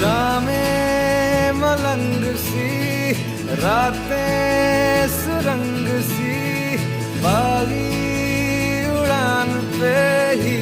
शामें मलंग सी, रातें सुरंग सी, बागी उड़ान पे ही